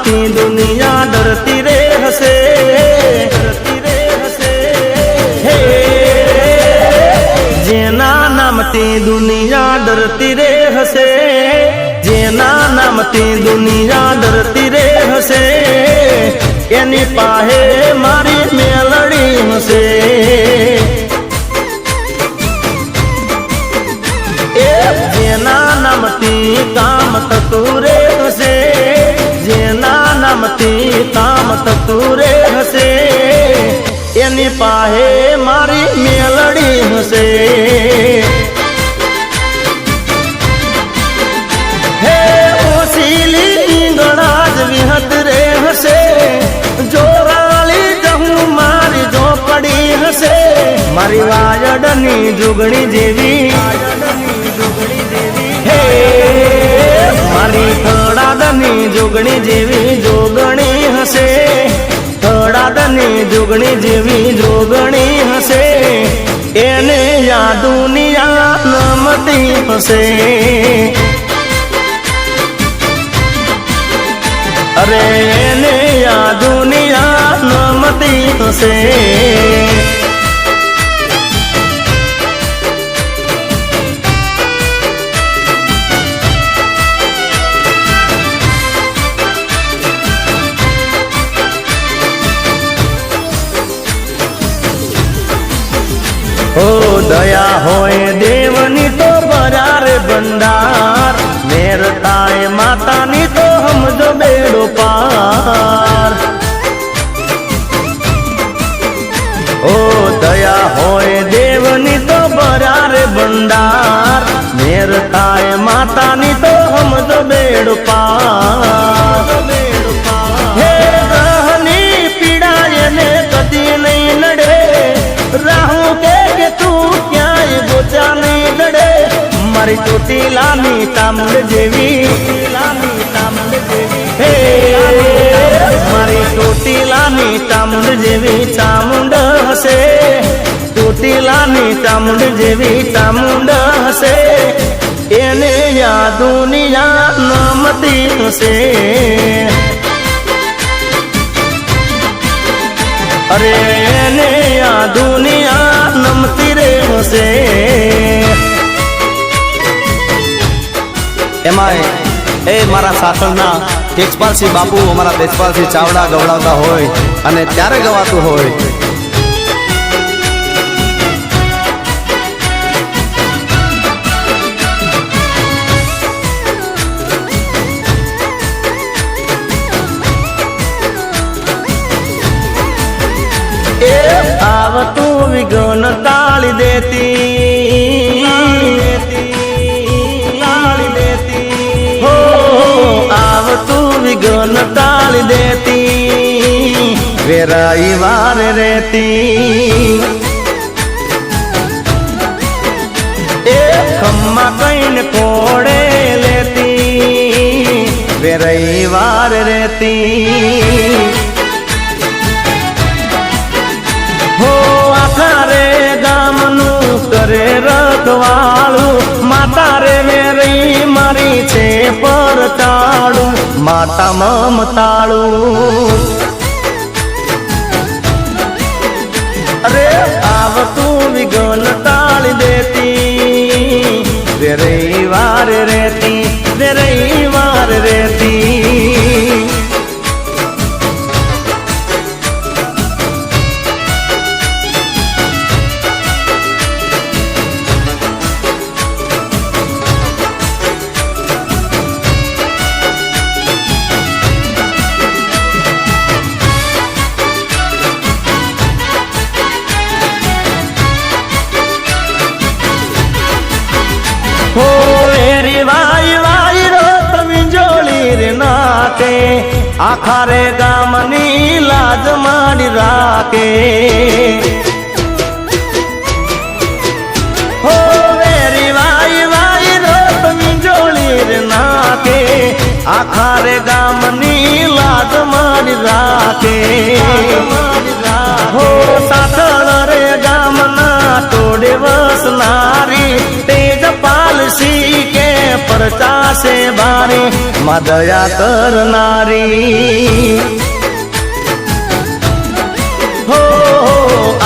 नामती दुनिया डरती रे हसे, डरती रे हसे। हे जेना नामती दुनिया डरती रे हसे, जेना नामती दुनिया डरती रे हसे, एनी पाहे मारी मेलड़ी हसे। जेना नामती काम ततुरे हसे, जेना नामती काम ततुरे हसे, एनी पाहे मारी मेलड़ी हसे। हे ओसीली ईंगणाज विहत रे हसे, जोराली जहूं मारी झोपड़ी हसे, मारी वाजडनी जुगणी जेवी, हे मारी थड़ादनी जुगणी जेवी जोगणी हसे, थड़ादनी जुगणी जेवी जोगणी हसे, एने या दुनिया नमती हसे। अरे एने या दुनिया नमती हसे। ओ दया होए देवनी तो बरार बंदार, मेरताए मातानी तो हम जो बेड़ो पार। ओ दया होए देवनी तो बरार बंदार, मेरताए मातानी तो हम जो बेड़ो पार। हे रहनी पीड़ाए ने कदी नहीं नड़े, राहू के तू क्या गोचा नहीं लड़े, मारी चोटी लानी तामुंड जेवी, हे मारी चोटी लानी तामुंड जेवी चामुंड हसे, चोटी लानी चामुंड जेवी चामुंड हसे, एने या दुनिया नमती हसे। अरे एने या दुनिया नमती रे हसे। एमाय ए मारा सासणना तेजपालसिंह बापू अमरा तेजपालसिंह चावड़ा गवड़ावता होय अने त्यारे गवातुं होय। आव तू विघ्न टाळी देती, टाळी देती, हो आव तू विघ्न टाळी देती, वेराई वार रेती। खम्मा कईन कोड़े लेती, वेराई वार रेती। हो आखारे गामनु करे रखवाळू, माता रे मेरी मारी छे परताळू, माता ममताळू। अरे आव तू विघ्न टाळी देती, वेरई वार रेती, वेरई वार रेती। हो एरी वाई वाई रोत विंजोली रे नाके, आखारे गामनी लाज माड़ी राके। हो एरी वाई वाई रोत विंजोली रे नाके, आखारे गामनी लाज माड़ी राके। हो साथल रे गामना तोड़े वसनारी, तेजपाल सी के परचा से बारी, માં દયા કરનારી હો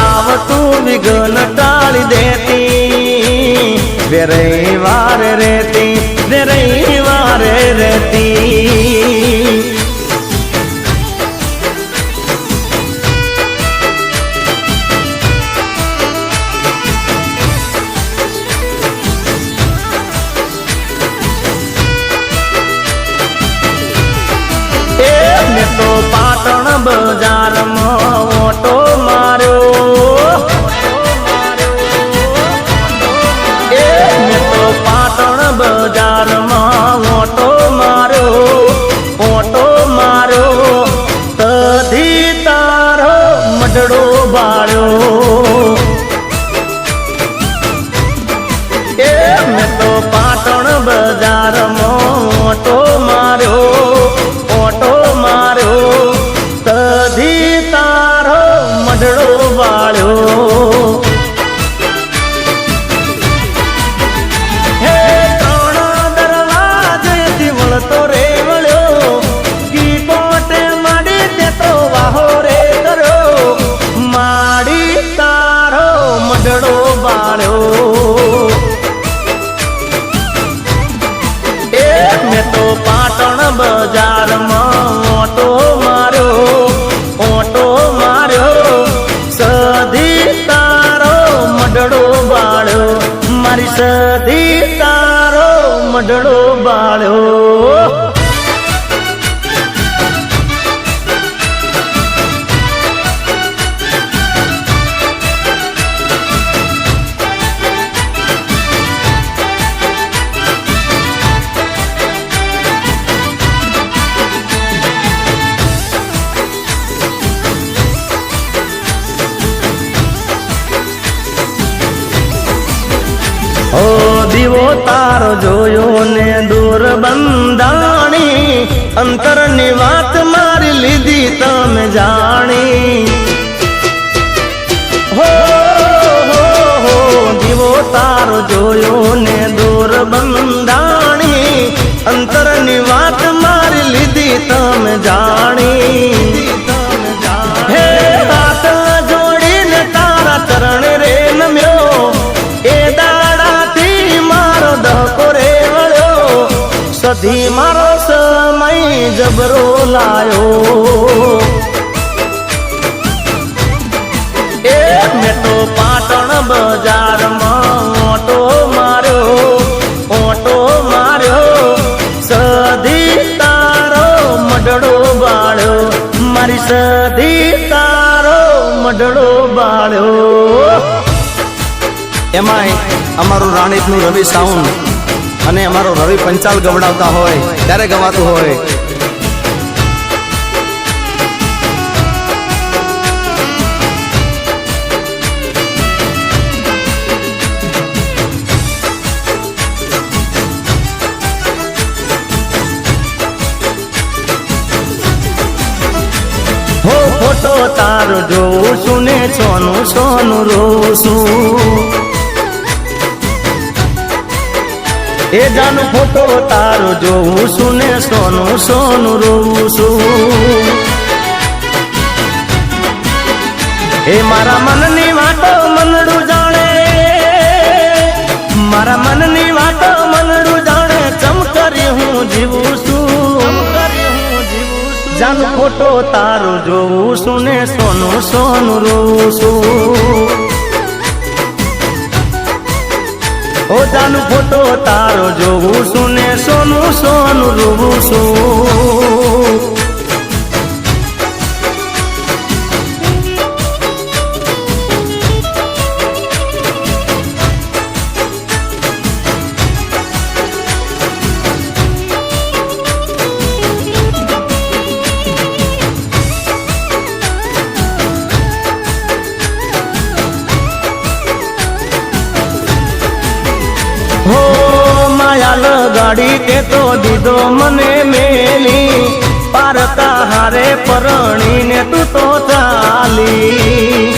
આવતું વિઘ્ન ટાળી દેતી વે રવિવાર રહેતી વે રવિવાર રહેતી મેં તો પાટણ બજારમાં ઓટો માર્યો મેં તો પાટણ બજારમાં ઓટો માર્યો તધી તારો મડડો બાળ્યો મેં તો પાટણ બજારમાં ઓટો માર્યો તધી તારો મડડો વાળ્યો હે ત્રણ દરવાજેથી વળતો રે વળ્યો કી કોટે માડી તે તો વાહો રે કર્યો માડી તારો મડડો વાળ્યો મેં તો પાટણ બજારમાં ઓટો માર્યો સધી તારો મડડો બાળ્યો મારી સધી તારો મડડો બાળ્યો ઓ દીવો તારો જોયો ને દૂર બંધાણી અંતરની વાત મારી લીધી તમે જાણી હો દીવો તારો જોયો ને દૂર બંધાણી અંતરની વાત મારી લીધી તમે જાણી હે હાથ જોડીને તારા ચરણ રે નમ્યો એ સધી મારો સમય જબરો લાયો મેં તો પાટણ બજારમાં ઓટો માર્યો સધી તારો મડડો બાળ્યો મારી સધી તારો મડડો બાળ્યો એમાંય અમારું રાણીપનું રવિ સાઉન્ડ અને અમારો રવિ પંચાલ ગવડાવતા હોય ત્યારે ગવાતું હોય હો ફોટો તારો જોઉં છું ને સોનું સોનું રોઉં છું એ જાનું ફોટો તારો જોઉં છું ને સોનું સોનું રોઉં છું એ મારા મનની વાતો મનડું જાણે મારા મનની વાતો મનડું જાણે ચમકરી હું જીવું છું જાનું ફોટો તારો જોઉં છું ને સોનું સોનું રોઉં છું ઓ જાનું ફોટો તારો જોઉં છું ને સોનું સોનું રોવું છું હો માયા લગાડી તે તો દીધો મને મેલી પારકા હારે પરણીને તું તો ચાલી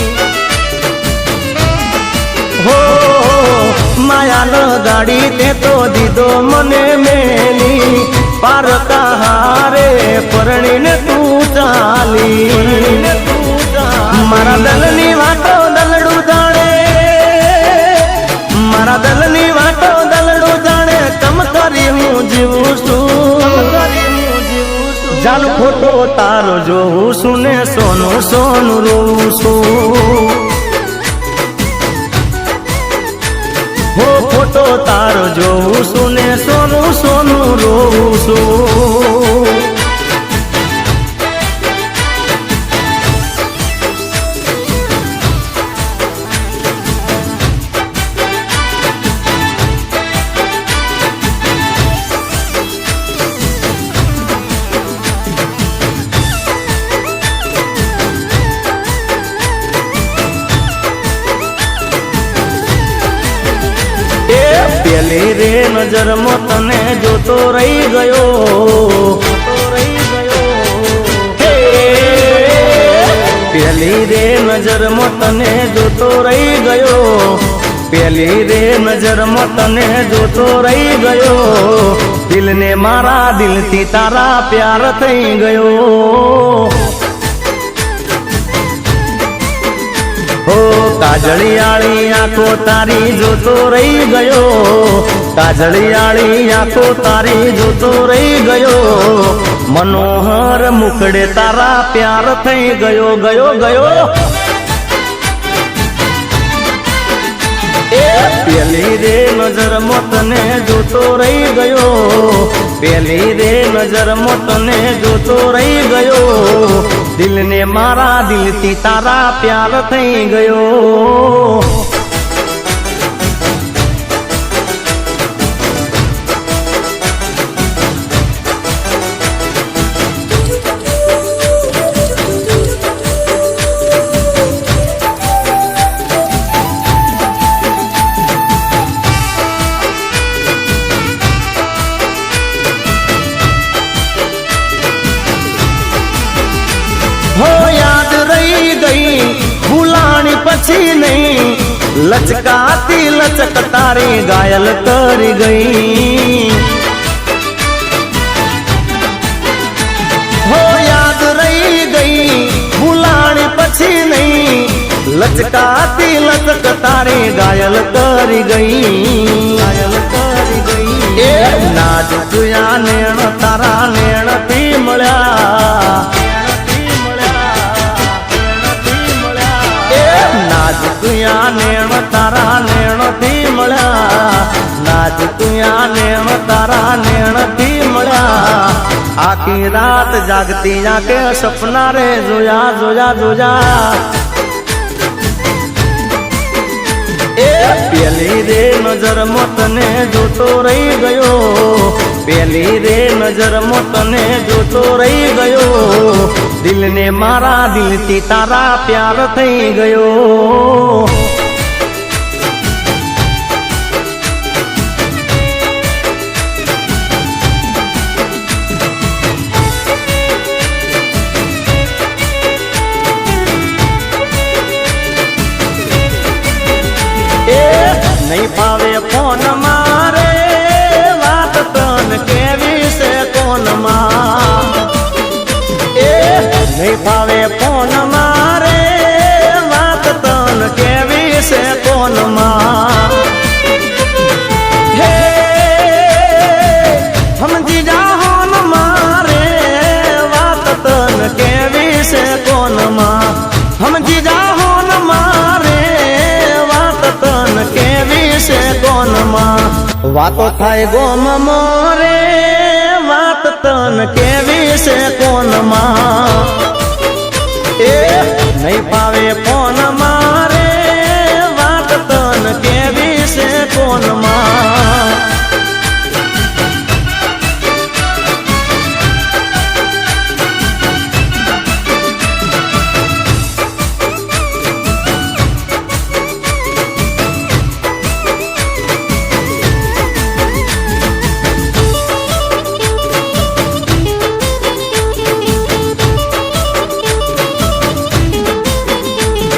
હો માયા લગાડી તે તો દીધો મને મેલી પાર કહારે પરણીને તું ચાલી મારા દલની વાતો દલડું જાણે મારા દલની વાતો દલડું જાણે કમ કરી હું જીવું છું જાન ખોટો તારો જોઉં છું ને સોનું સોનું રોવું છું હો ખોટો તારો જોઉં છું ને સોનું સોનું રોવું છું પેલી રે નજરમાં તને જોતો રહી ગયો પેલી રે નજરમાં તને જોતો રહી ગયો પેલી રે નજરમાં તને જોતો રહી ગયો દિલને મારા દિલથી તારા પ્યાર થઈ ગયો હો કાજળિયાળી આંખો તારી જોતો રહી ગયો કાજળિયાળી આંખો તારી જોતો રહી ગયો મનોહર મુખડે તારા પ્યાર થઈ ગયો ગયો પેલી રે નજરમાં તને જોતો રહી ગયો પેલી રે નજરમાં તને જોતો રહી ગયો દિલને મારા દિલથી તારા પ્યાર થઈ ગયો હો યાદ રહી ગઈ ભૂલાણી પછી નહીં લચકાતી લચક તારી ઘાયલ કરી ગઈ હો યાદ રહી ગઈ ભૂલાણી પછી નહીં લચકાતી લચક તારી ઘાયલ કરી ગઈ એ નાજુક આ નેણ તારા નેણ થી મળ્યા નાજુકિયા નેણ તારા નેણ થી મળ્યા નાજુકિયા નેણ તારા નેણ થી મળ્યા આખી રાત જાગતી આંખે સપના રે જોયા જોયા જોયા એ પેલી રે નજરમાં તને જોતો રહી ગયો પેલી રે નજરમાં તને જોતો રહી ગયો દિલને મારા દિલથી તારા પ્યાર થઈ ગયો નહીં ફાવે ફોન મારે વાત તન કેવી છે કોનમાં નહીં ફાવે ફોન મારે વાત તન કેવી છે કોનમાં હે સમજી જાહોન મારે વાત તન કેવી છે કોનમાં સમજી જાહોન મારે વાત તન કેવી છે કોનમાં વાતો થાય ગોમ મોરે વાત તન કેવી છે કોનમાં એ નહીં પાવે ફોન મારે વાત તન કેવી છે કોનમાં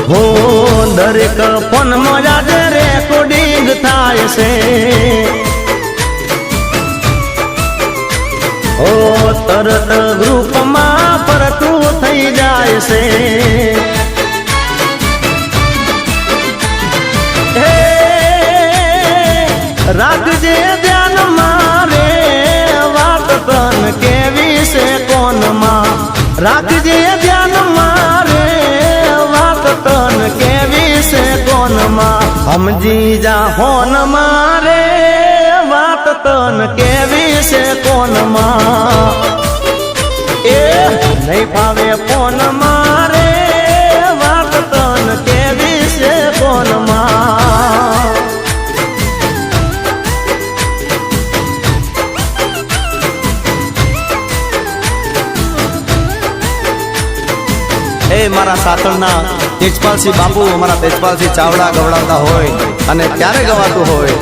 હો દરેક ફોન માં જ રેકોર્ડિંગ થાય છે ઓ તરત ગ્રુપમાં ફરતું થઈ જાય છે હે રાખજે ધ્યાન મારે વાત તન કેવી છે કોનમાં રાખજે ધ્યાન મારે વાત તન કેવી છે કોનમાં સમજી જા હોન મારે વાત તન કેવી છે કોનમાં એ નહીં ફાવે ફોન મારે વાત તન કેવી છે કોનમાં એ મારા સાતણના તેજપાલસિંહ બાપુ અમારા તેજપાલસિંહ ચાવડા ગવડાવતા હોય અને ત્યારે ગવાતું હોય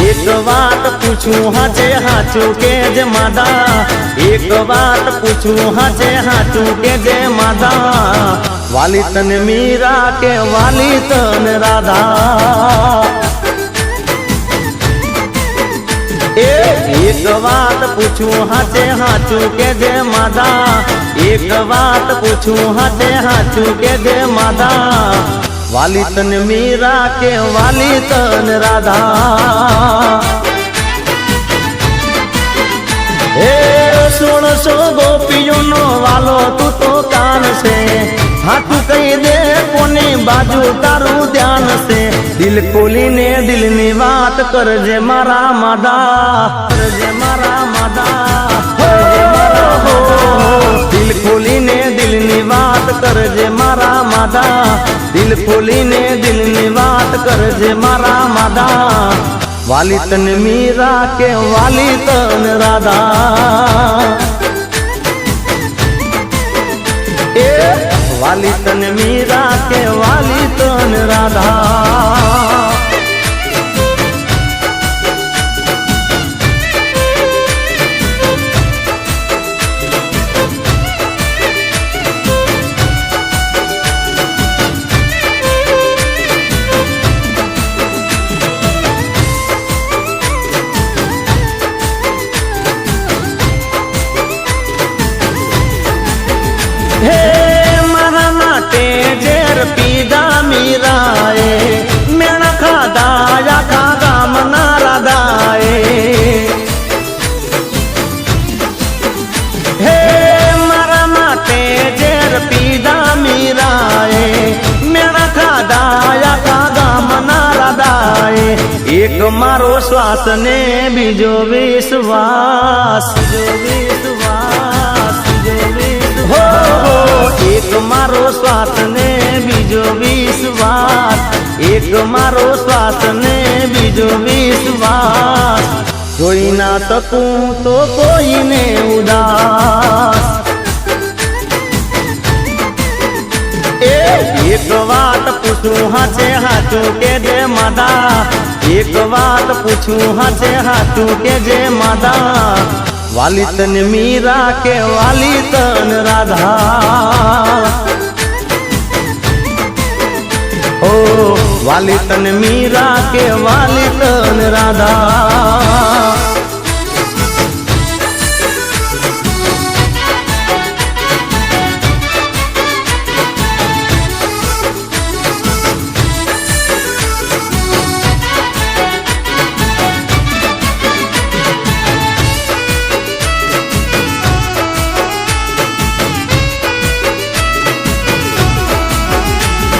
એક વાત પૂછું હાચે હાચું કે જે માદા એક વાત પૂછું હાચે હાચું કે જે માદા વાલી તને મીરા કે વાલી તને રાધા એક વાત પૂછું હાચે હાચું કે જે માદા એક વાત પૂછું હાચે હાચું કે જે માદા વાલી તને મીરા કે વાલી તને રાધા હે 1600 ગોપીઓનો વાલો તું તો કાન છે હાથું કહી દે કોની બાજુ તારું ધ્યાન છે દિલ ખોલીને દિલની વાત કરજે મારા માદા કરજે મારા માદા કરજે મારા દિલ ખોલીને દિલની વાત કરજે મારા માદા દિલ ખોલીને દિલની વાત કરજે મારા માદા વાલી તન મીરા કે વાલી તન રાધા એ વાલી તન મીરા કે વાલી તન રાધા હે મારા માટે ઝેર પીધા મીરાએ મેણા ખાધા આખા ગામના રાધાએ હે મારા માટે ઝેર પીધા મીરાએ મેણા ખાધા આખા ગામના રાધાએ એક મારો શ્વાસ ને બીજો વિશ્વાસ હો એક મારો શ્વાસ ને બીજો વિશ્વાસ એક મારો શ્વાસ ને બીજો વિશ્વાસ જોઈ ના શકું તો કોઈને ઉદાસ એક વાત પૂછું હાચે હાચું કે જે માદા એક વાત પૂછું હાચે હાચું કે જે માદા વાલી તન મીરા કે વાલી તન રાધા ઓ વાલી તન મીરા કે વાલી તન રાધા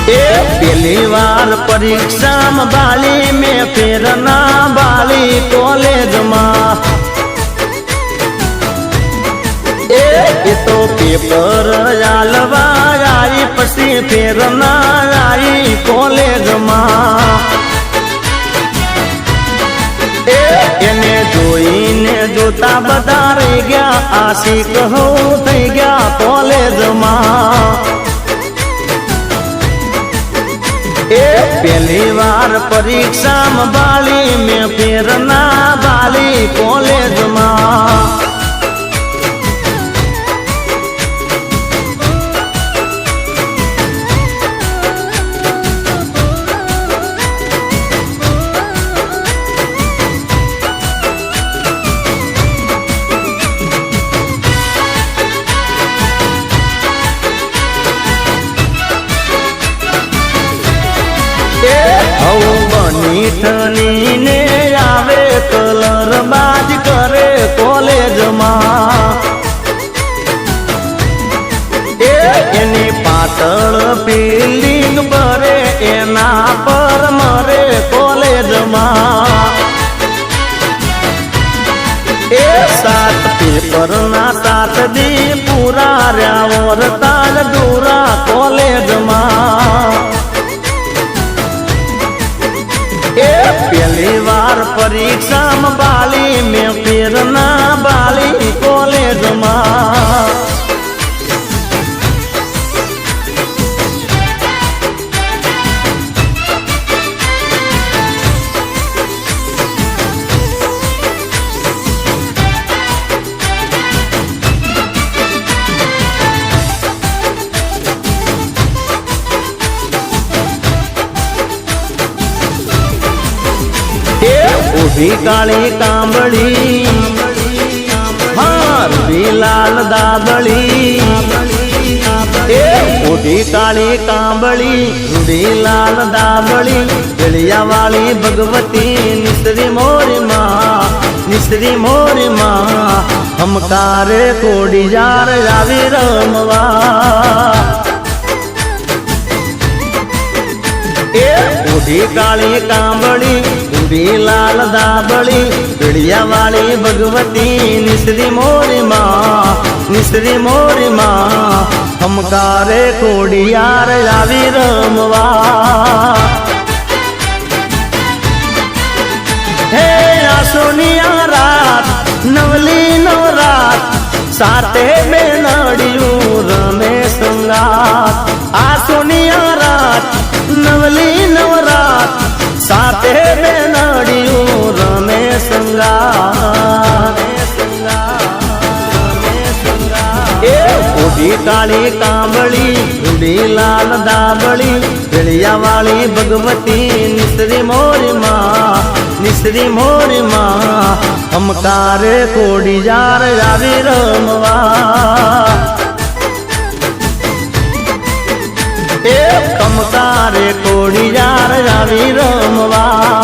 पहली बार परीक्षा में बाली में फिर ना बाली कॉलेज में तो पेपर आलवा आई पसी फिर ना आई कॉलेज में એને જોઈને જોતા બધા રહી ગયા આશિક હું થઈ ગયા કોલેજમાં पहली बार परीक्षा में बाली में फिर ना बाली कॉलेज में મીઠની ને આવે કલર બાજ કરે કોલેજમાં એની પાતળ ફિલ્ડિંગ ભરે એના પર મરે કોલેજમાં એ 7 પેપરના 7 દી પૂરા રહ્યા વરતાલ દૂરા કોલેજમાં એ પહેલી વાર પરીક્ષામાં બાલી મેં ફેરના બાલી કોલેજમાં ઊભી કાળી કાંબળી રૂડી લાલ દાબળી ઊભી કાળી કાંબળી રૂડી લાલ દાબળી ગળિયા વાળી ભગવતી નિસરી મોરી માં હમકારે કોડી યાર આવી રમવા ઊભી કાળી કાંબળી રૂડી લાલ દાબળી ગળિયા વાળી ભગવતી નિસરી મોરી માં હમકારે કોડિયાર આવી રમવા હે આ સોનિયા રાત નવલી નો રાત સાથે બેનડિયું રમે સંગાત આ સોનિયા રાત નવલી નવરાત સાથે બેનડિયું રમે સંગાત એ ઊભી કાળી કાંબળી રૂડી લાલ દાબળી ગળિયા વાળી ભગવતી નિસરી મોરી માં હમકારે કોડી યાર આવી રમવા એ કમકારે કોડી યાર આવી રમવા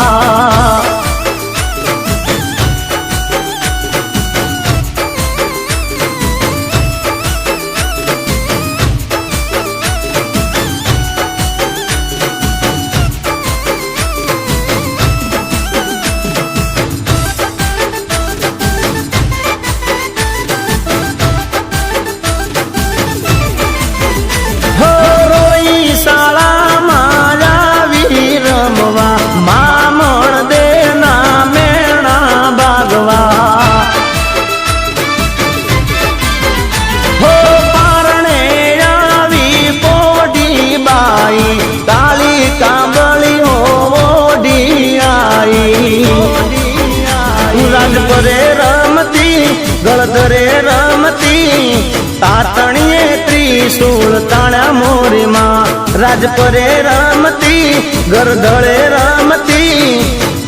રાજપરે રમતી ગળધરે રમતી તાતણીએ ત્રિશૂળ તાણા મોરી માં રાજપરે રમતી ગળધરે રમતી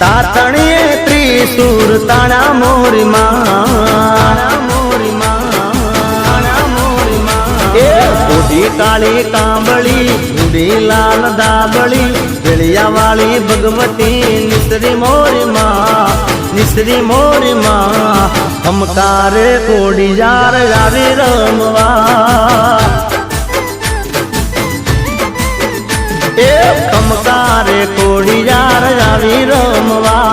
તાતણીએ ત્રિશૂળ તાણા મોરી માં એ ઊભી કાળી કાંબળી રૂડી લાલ દાબળી ગળિયા વાળી ભગવતી નિસરી મોરી માં હમકારે કોડી યાર આવી રમવા એ હમકારે કોડી યાર આવી રમવા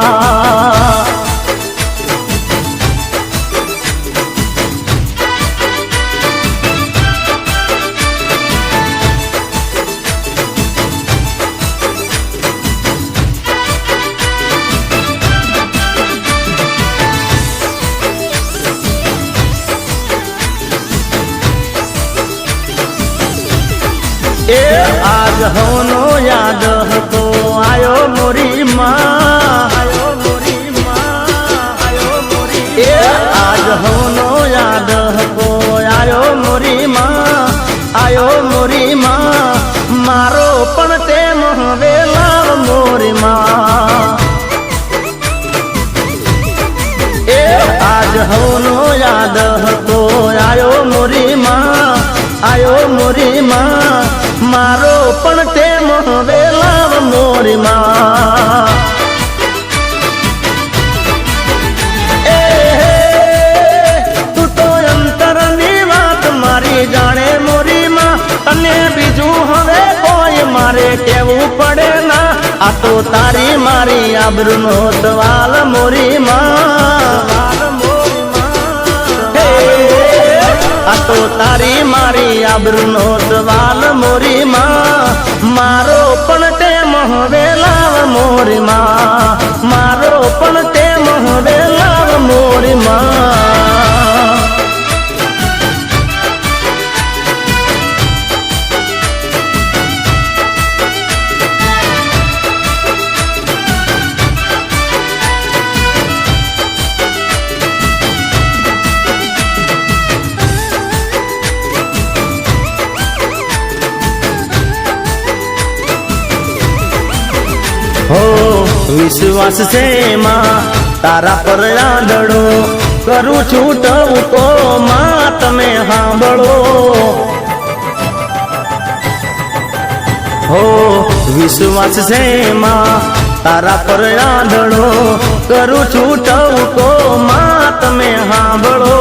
आज होनो याद हतो आयो मोरी माँ आज होनो याद हतो आयो मोरी माँ मारो पण ते वेला मोरी माँ आज होनो याद हतो आयो मोरी माँ मारो पण ते वेला मोरी माँ અને બીજું હવે કોઈ મારે કેવું પડે ના આ તો તારી મારી આબરૂનો સવાલ મોરી માં આ તો તારી મારી આબરૂનો સવાલ મોરી માં મારો પણ તે હવે લાવ મોરી માં મારો પણ તે હવે લાવ મોરી માં હો વિશ્વાસ છે માં તારા પર આંધળો કરું છું ટવકો માં તમે સાંભળો હો વિશ્વાસ છે માં તારા પર આંધળો કરું છું ટવકો માં તમે સાંભળો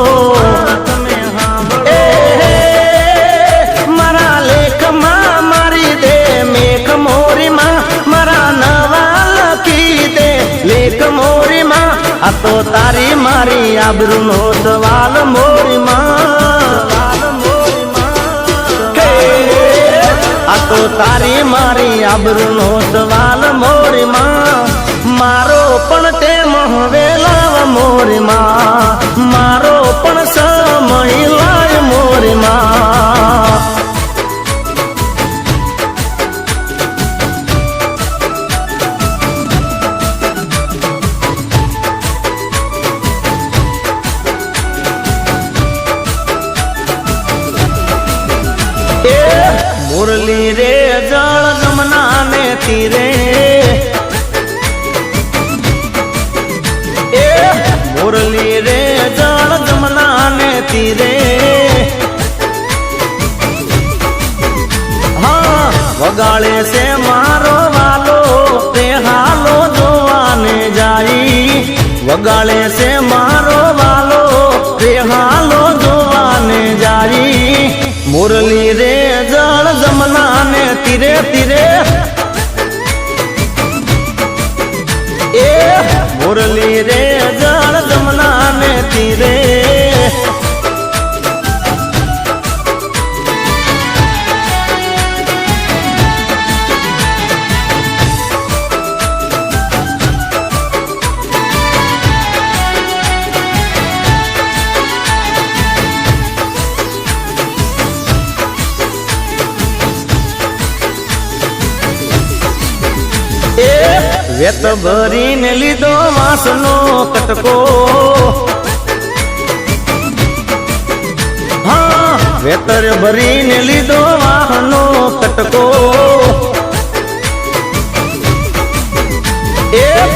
મારા લેખમાં મારી દે મેઘ મોરી માં મારા નવા લખી દે લેખ મોરી માં આ તો તારી મારી આબરૂનો સવાલ મોરી માં આ તો તારી મારી આબરૂનો સવાલ મોરી માં મારો પણ તે હવે લાવ મોરી માં મારો પણ સમય લાય મોરી માં મુરલી રે જળ જમના ને તીરે મુરલી રે જળ જમના ને તીરે હા વગાડે છે મારો વાલો તે હાલો જોવાને જાય વગાડે છે મારો વાલો તે હાલો જોવાને જાય મુરલી રે જળ જમના ને તીરે તીરે મુરલી રે જળ જમના ને તીરે વેત ભરીને લીધો વાસનો કટકો હા વેતર ભરીને લીધો વાહનો કટકો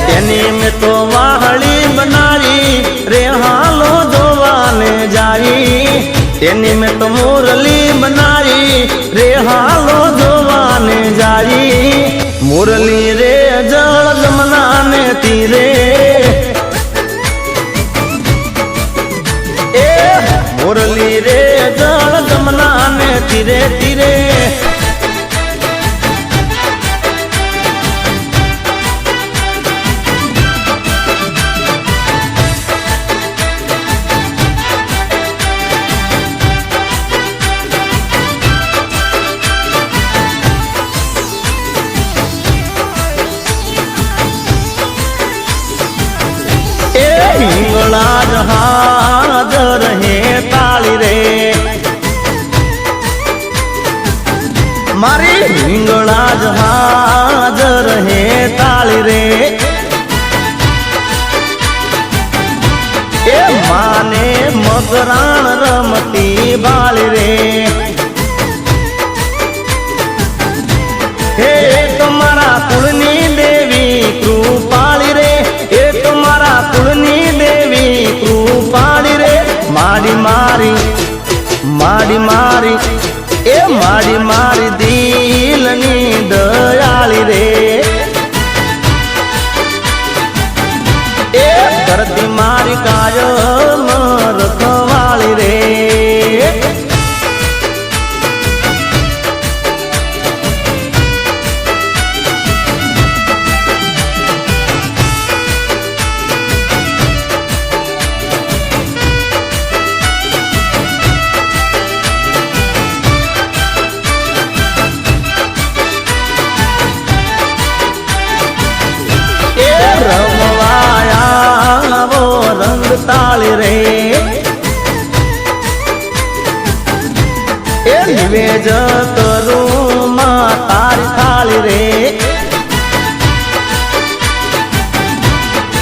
તેની મેં તો વાહળી બનાવી રે હાલો જોવાને જાય તેની મેં તો મુરલી બનાવી રે હાલો જોવાને જાય મુરલી રે જળ જમના ને તીરે મુરલી રે જળ જમના ને તીરે તીરે હિંગળા જહાજ રહે તાળી રે મારી હિંગળા જહાજ રહે તાળી રે એ માને મગરાણ રમતી બાળી રે હે તમારા કુળની દેવી કૃપાળી રે એ તમારા કુળની દેવી કૃપાળી રે માડી મારી માડી મારી એ માડી મારી દિલની દયાળી રે એ કરતી મારી કાયમ રખવાળી રે જ કરું માં તારી થાળી રે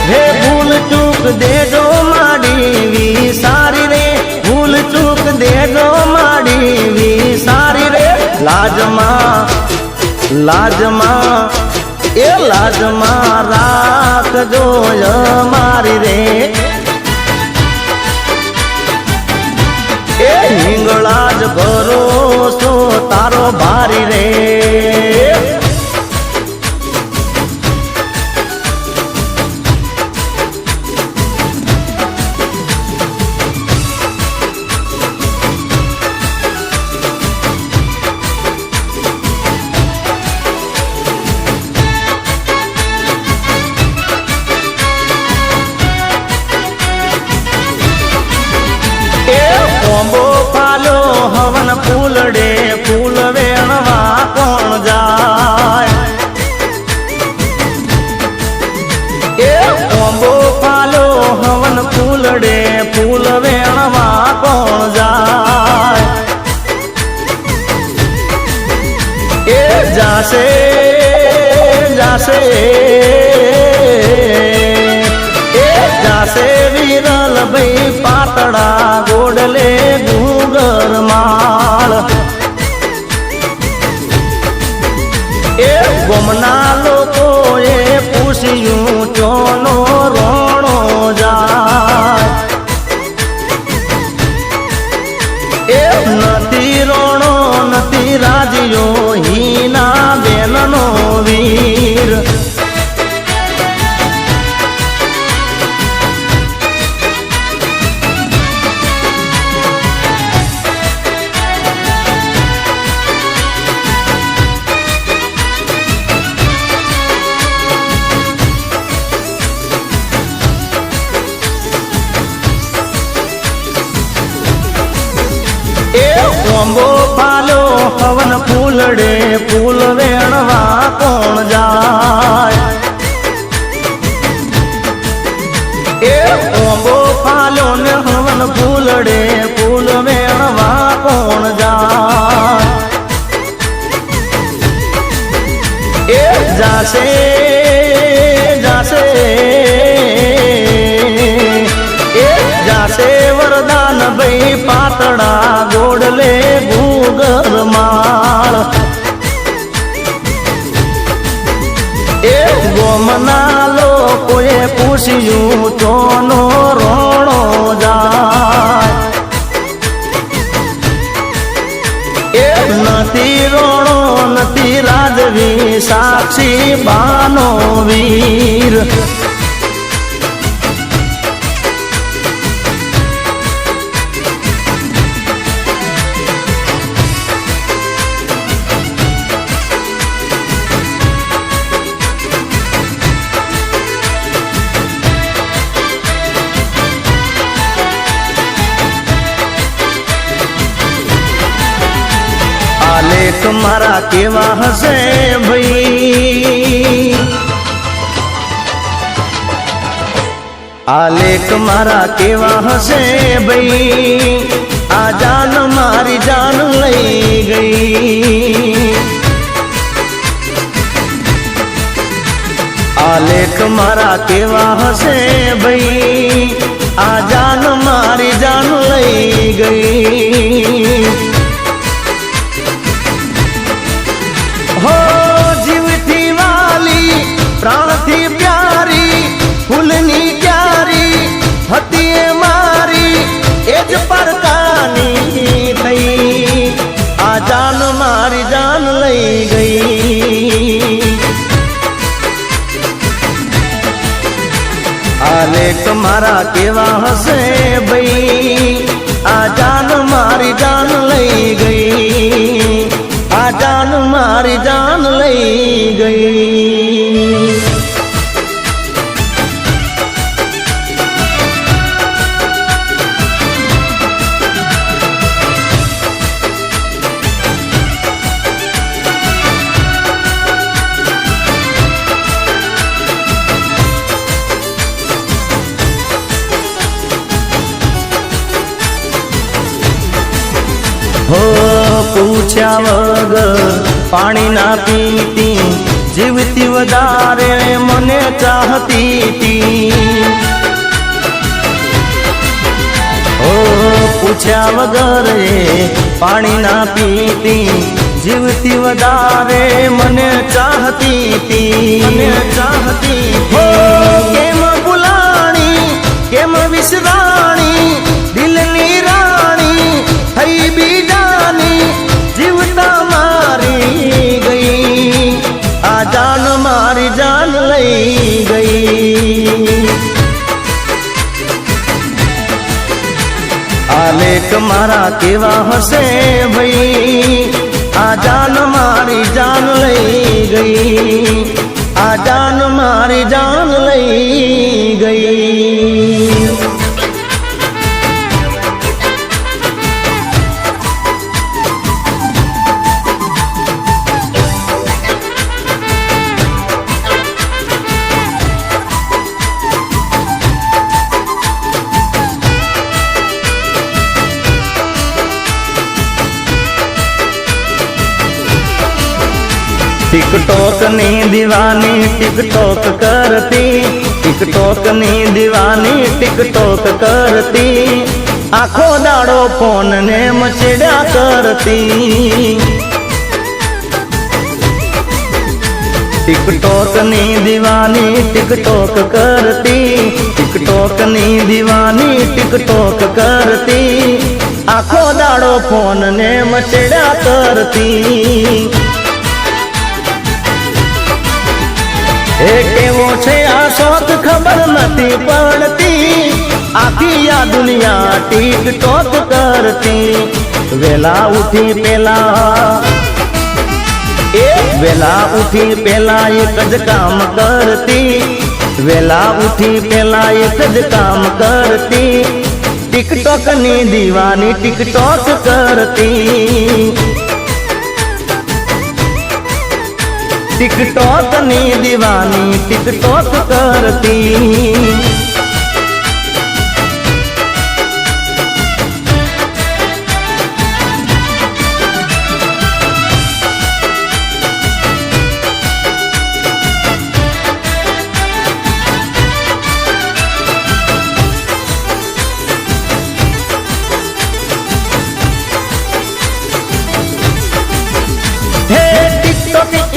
હે ભૂલ ચૂક દેજો માડી સારી રે ભૂલ ચૂક દેજો માડી સારી રે લાજમાં એ લાજમાં રાખજો મારી રે એ હિંગળા જ ભરોસો તારો ભારી રે કોંબો પાલ્યો હવન ફૂલડે ફૂલ વેણવા કોણ જાય એ કોંબો પાલ્યો હવન ફૂલડે ફૂલ વેણવા કોણ જાય એ જાશે વિરલ ભાઈ પાતળા ગોડલે ગુગર માળ એ ગોમના લોકોએ પૂછ્યું ચોનો રોણો જાય એ નથી રોણો નથી રાજીયો હીના બેનનો વીર કોંબો પાલ્યો હવન ફૂલડે ફૂલ વેણવા કોણ જાય એ કોંબો પાલ્યો ને હવન ફૂલડે ફૂલ વેણવા કોણ જાય એ જાશે વરદાન ભાઈ પાતળા ગોડલે ગુગર માળ એ ગોમના લોકોએ પૂછ્યું ચોનો રોણો જાય એ નથી રોણો નથી રાજવી સાક્ષી બાનો વીર આલેખ મારા કેવા હશે ભાઈ આલેખ મારા કેવા હશે ભાઈ આ જાન મારી જાન લઈ ગઈ આલેખ મારા કેવા હશે ભાઈ આ જાન મારી જાન લઈ ગઈ હો જીવથી વાલી પ્રાણથી પ્યારી ફૂલની ક્યારી હતી મારી એ જ પરકાની થઈ આ જાન મારી જાન લઈ ગઈ આલેખ મારા કેવા હશે ભાઈ આ જાન મારી જાન લઈ ગઈ આ જાન મારી જાન લઈ ગઈ પૂછ્યા વગર પાણી ના પીતી, જીવતી વધારે મને ચાહતી હતી. ઓ પૂછ્યા વગર પાણી ના પીતી, જીવતી વધારે મને ચાહતી હતી. કેમ ભૂલાણી, કેમ વિસરાણી, દિલની રાણી થઈ બીજાની, જીવતા મારી ગઈ, આ જાન મારી જાન લઈ ગઈ. આ લેખ મારા કેવા હશે ભાઈ, આ જાન મારી જાન લઈ ગઈ, આ જાન મારી જાન લઈ ગઈ. टिकटॉक ની દીવાની ટિકટોક કરતી, ટિકટોક ની દીવાની ટિકટોક કરતી, આખો દાડો ફોન ને મચડ્યા કરતી. ટિકટોક ની દીવાની ટિકટોક કરતી, ટિકટોક ની દીવાની ટિકટોક કરતી, આખો દાડો ફોન ને મચડ્યા કરતી. એ કેવો છે આ શોખ ખબર નથી પડતી, આખી આ દુનિયા ટિકટોક કરતી. વેલા ઉઠી પેલા વેલા ઉઠી પેલા એક જ કામ કરતી, વેલા ઉઠી પેલા એક જ કામ કરતી, ટિકટોક ની દીવાની ટિકટોક કરતી. टिकटॉक ની દીવાની ટિકટોક કરતી.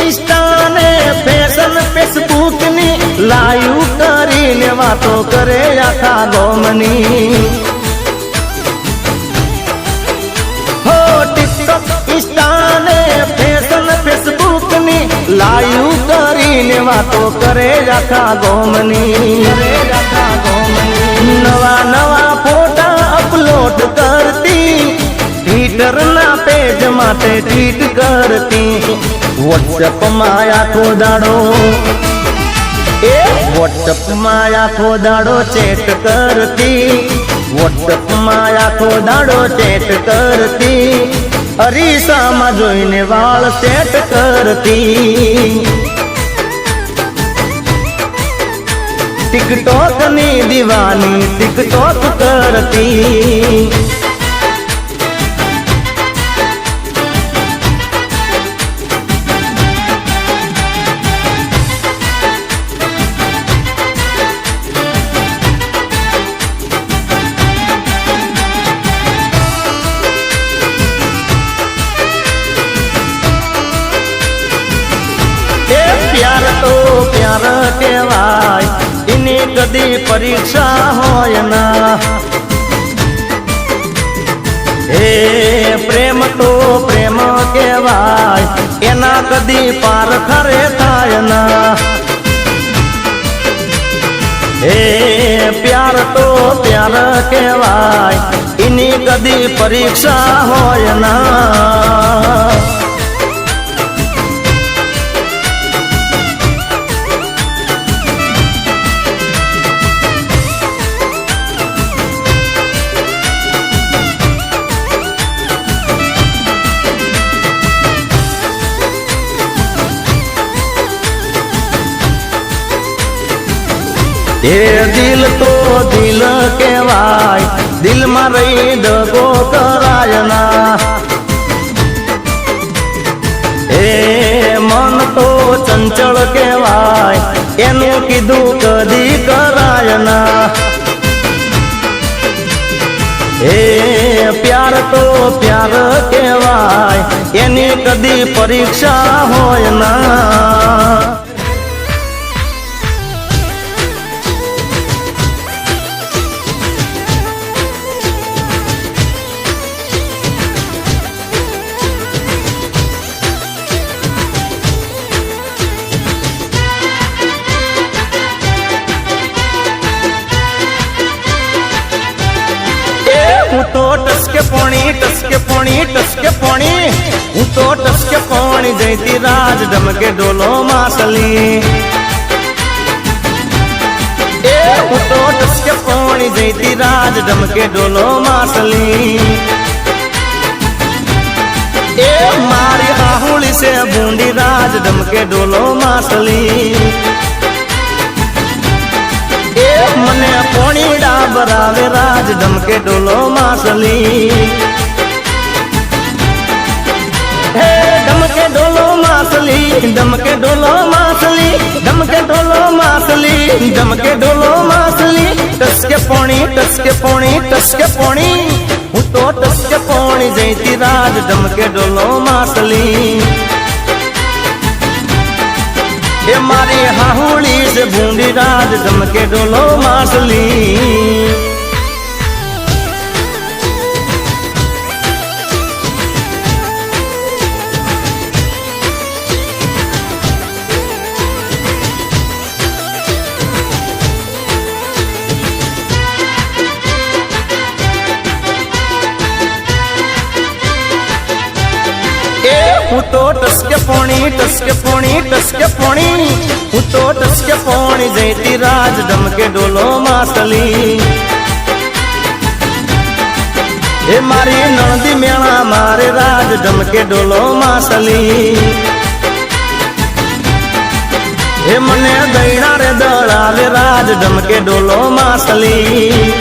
इंस्टा ने फैशन फेसबुक ની લાઈવ કરીને વાતો કરે આખા ગોમની. હો ટિકટોક ઇન્સ્ટા ને ફેશન ફેસબુક ની લાઈવ કરીને વાતો કરે આખા ગોમની. નવા નવા ફોટા અપલોડ કરતી, ટ્વિટર ના પેજ માટે ટ્વીટ કરતી. વોટ્સએપ માં આખો દાડો વોટ્સએપ માં આખો દાડો ચેટ કરતી, વોટ્સએપ માં આખો દાડો ચેટ કરતી, અરીસામાં જોઈને વાળ સેટ કરતી. ટિકટોક ની દીવાની ટિકટોક કરતી. प्यार तो प्यार केवाय, इनी कदी परीक्षा होय ना. हे प्रेम तो प्रेम केवाय, एना कदी पार खरे थाय ना. हे प्यार तो प्यार केवाय, इनी कदी परीक्षा होय ना. એ દિલ તો દિલ કહેવાય, દિલમાં રહી દગો કરાય ના. તો ચંચળ કહેવાય, એનું કીધું કદી કરાય ના. હે પ્યાર તો પ્યાર કહેવાય, એની કદી પરીક્ષા હોય ના. હું તો ટસકે પોણી ટસકે પોણી ટસકે પોણી, હું તો ટસકે પોણી જઈતી રાજ ઢમકે ડોલો માસલી. હું તો ટસકે પોણી જઈતી રાજ ઢમકે ડોલો માસલી. મારી આહુળી છે બુંડી રાજ ઢમકે ડોલો માસલી. મને પોણી ડાબરાવે રાજ ઢમકે ડોલો માસલી. હે ઢમકે ડોલો માસલી, ઢમકે ડોલો માસલી, ઢમકે ડોલો માસલી, ઢમકે ડોલો માસલી. ટસકે પોણી ટસકે પોણી ટસકે પોણી, હું તો ટસકે પોણી જઈતી રાજ ઢમકે ડોલો માસલી. એ મારી હાહુળી છે ભૂંડી રાજ ઢમકે ડોલો માસલી. હું તો ટસકે પોણી ટસકે પોણી ટસકે પોણી, હું તો ટસકે પોણી જઈતી રાજ ઢમકે ડોલો માસલી. એ મારી નણદી મેળા મારે રાજ ઢમકે ડોલો માસલી. એ મને દૈણા રે દળાવે રાજ ઢમકે ડોલો માસલી.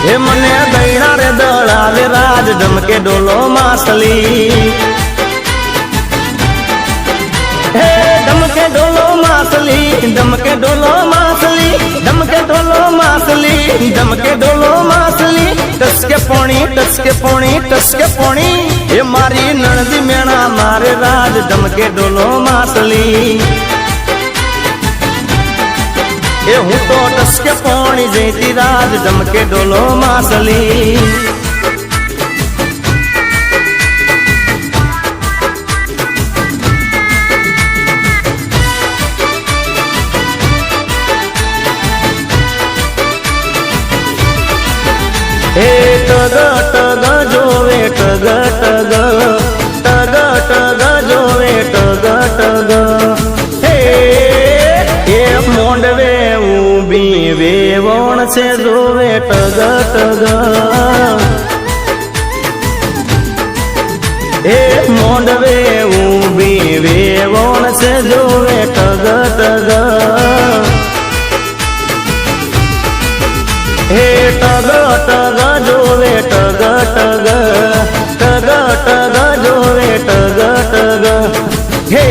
હે મને દૈણા રે દળાવે રાજ ઢમકે ડોલો માસલી. હે ઢમકે ડોલો માસલી, ઢમકે ડોલો માસલી, ઢમકે ડોલો માસલી, ઢમકે ડોલો માસલી. ટસકે પોણી ટસકે પોણી ટસકે પોણી, એ મારી નણદી મેણા મારે રાજ ઢમકે ડોલો માસલી. એ હું તો ટસકે પોણી જઈતી રાજ ઢમકે ડોલો માસલી. હે ટગ ટગ જોવે ટગ ટગ, ટગ ટગ જોવે ટગ ટગ. હે એ મોંડવે ઊભી વેવણ છે જોવે ટગ ટગ. એ મોંડવે ઊભી વેવણ છે જોવે ટગ ટગ. હે ટગ ટગ જોવે ટગ ટગ, ટગ ટગ જોવે ટગ ટગ. હે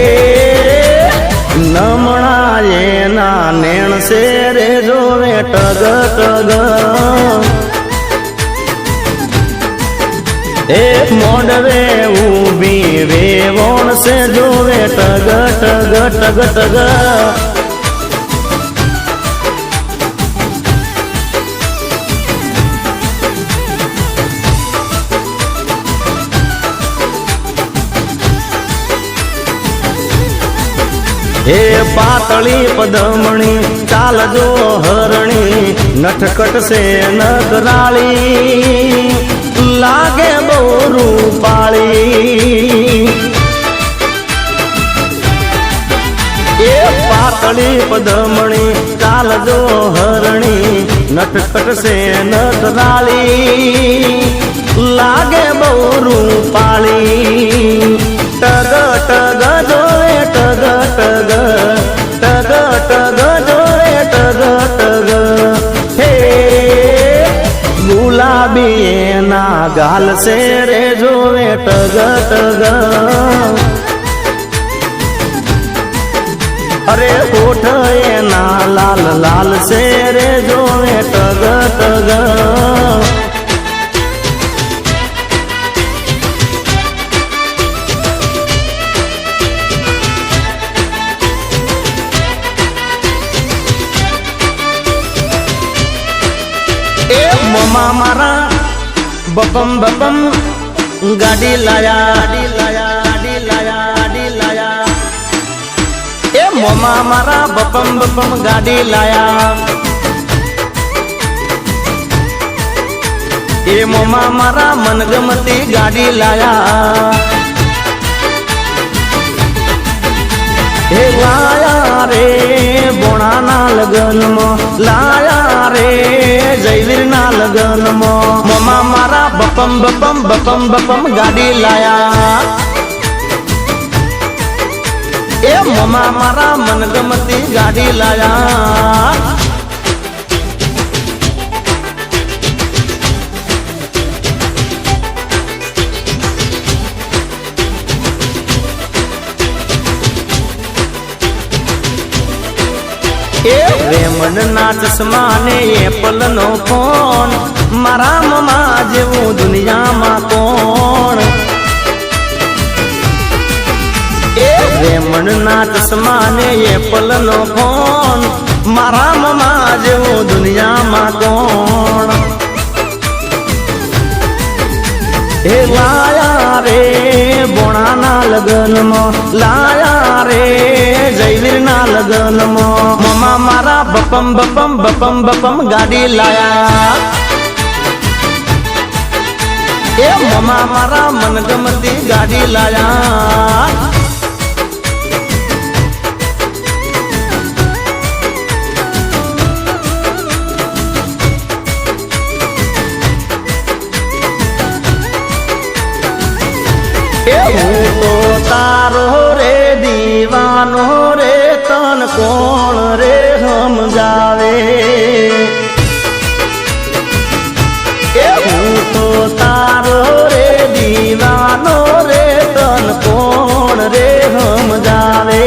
નમણા એના નેણ છે રે જોવે ટગ ટગ. એ મોંડવે ઊભી વેવણ છે જોવે ટગ ટગ ટગ ટગ. હે પાતળી પદમણી ચાલજો હરણી, નટકટ છે નગરાળી, લાગે બહુ રૂપાળી. એ પાતળી પદમણી ચાલજો હરણી, નટકટ છે નગરાળી, લાગે બહુ રૂપાળી. ટગ ટગ જોવે ટગ ટગ, ટગ ટગ જોવે ટગ ટગ. હે ગુલાબી એના ગાલ છે રે જોવે ટગ ટગ. अरे होठ एना लाल लाल से रे जोवे टग टग ए ममा मारा बपम बपम गाड़ी लाया गाड़ी लाया गाड़ी लाया गाड़ी लाया ए ममा मारा बपम बपम गाड़ी लाया ए ममा मारा मनगमती गाड़ी लाया हे लाया रे बोणाना लगन में लाया रे जयवीर ना लगन में ममा मारा बपम बपम बपम बपम गाड़ी लाया ए ममा मारा मनगमती गाड़ी लाया रेमन ना चश्मा ने एप्पल नो फोन मारा ममा जेवू दुनिया में कोण रेमन ना चश्मा ने एप्पल नो फोन मारा ममा जेवू दुनिया में कोण हे लाया रे बोणाना लगन में लाया रे जयवीर ना लगन में ममा मारा बपम बपम बपम बपम गाड़ी लाया ए ममा मारा मनगमती गाड़ी लाया तो तारो रे दीवानो रे तन कोण रे हम जावे तो तारो रे दीवानो रे तन कोण रे हम जावे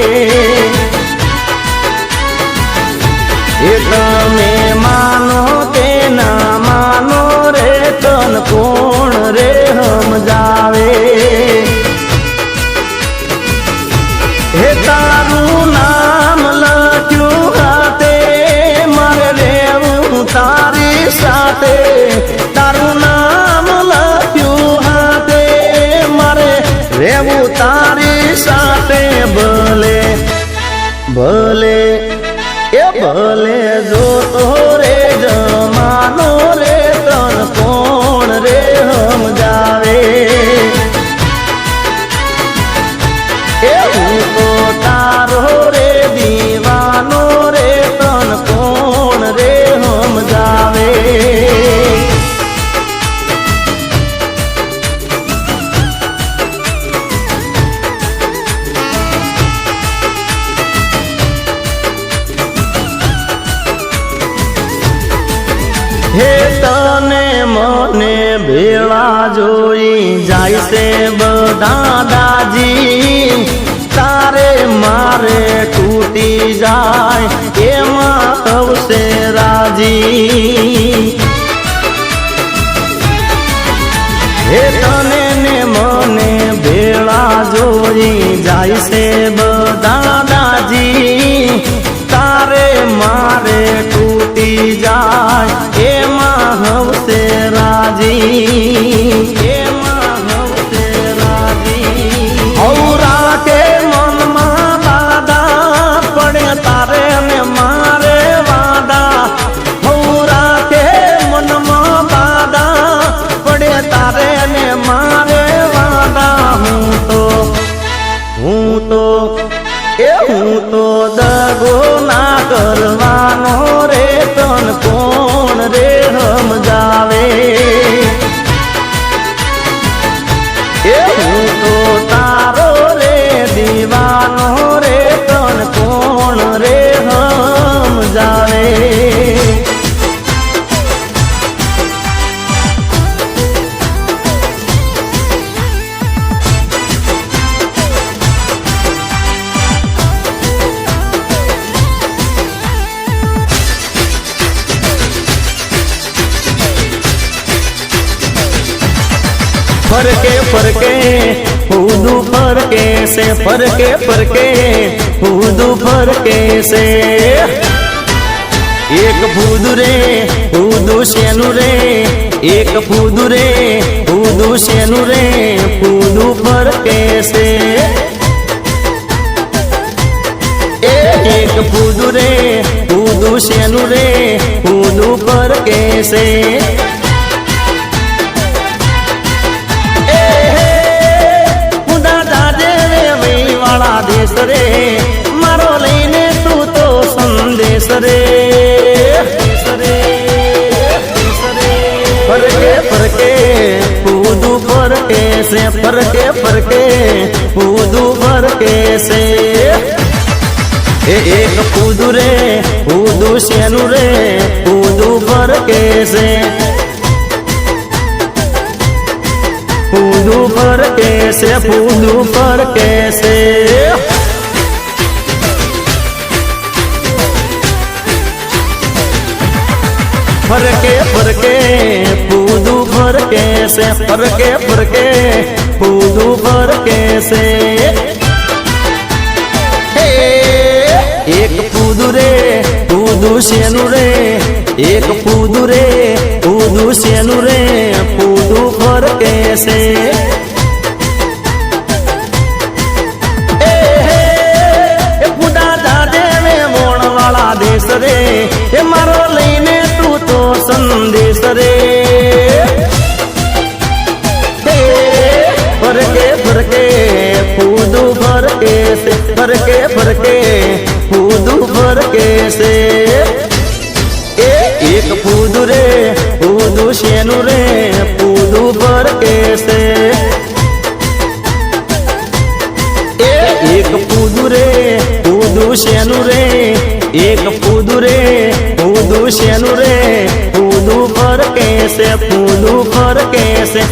में मानो ते ना मानो रे तन कोण रे हम जावे हे तारू नाम लख्यू हाथे मारे रेवू तारी साथे तारू नाम लख्यू हाथे मारे रेवू तारी साथे भले भले ए भले जो तो रे जमानो रे तन कोण रे हम जावे तो तारो रे दीवानो रे तन कोण रे हम जावे हे तने मने भेला जोई जाय से बधा दाजी तारे मारे टूटी जाए एमा तब से राजी हे तने ने मने भेला जोई जाय से बधा दाजी तारे मारे टूटी जाए एमा हम से राजी एमा हम से राजी और के मन में दादा पड़े तारे ने मारे वादा हौरा के मन में दादा पड़े तारे ने मारे वादा हूँ तो दगो ना करवानो रे तन कोण रे हम जावे हूँ तो तारो रे दीवानो रे तन कोण रे हम जावे ફરકે ફૂદું ફરકે છે ફરકે ફરકે ફૂદું ફરકે છે એક ફૂદું રે ફૂદું શેનું રે એક ફૂદું રે ફૂદું શેનું રે ફૂદું ફરકે છે એક ફૂદું રે ફૂદું શેનું રે ફૂદું ફરકે છે વાળા દેશ રે મારો લઈને તું તો સંદેશ રે ફરકે ફરકે ફૂદું ફરકે છે ફરકે ફરકે ફૂદું ફરકે છે એક ફૂદું રે ફૂદું શેનું રે ફૂદું ફરકે છે ફૂદું ફરકે છે ફૂદું ફરકે છે ફરકે ફરકે ફૂદું ફરકે છે ફરકે ફરકે ફૂદું ફરકે છે એક ફૂદું રે ફૂદું શેનું રે એક ફૂદું રે ફૂદું શેનું રે ફૂદું ફરકે છે ફૂદા દાદે મે મોણ વાળા દેશ રે એ મારો લઈને તું તો સંદેશ રે ફરકે ફરકે ફૂદું ફરકે છે ફરકે ફરકે ફૂદું ફરકે છે એક ફૂદું રે ફૂદું શેનું રે ફૂદું ફરકે છે એક ફૂદું રે ફૂદું શેનું રે એક ફૂદું રે ફૂદું શેનું રે ફૂદું ફરકે છે ફૂદું ફરકે છે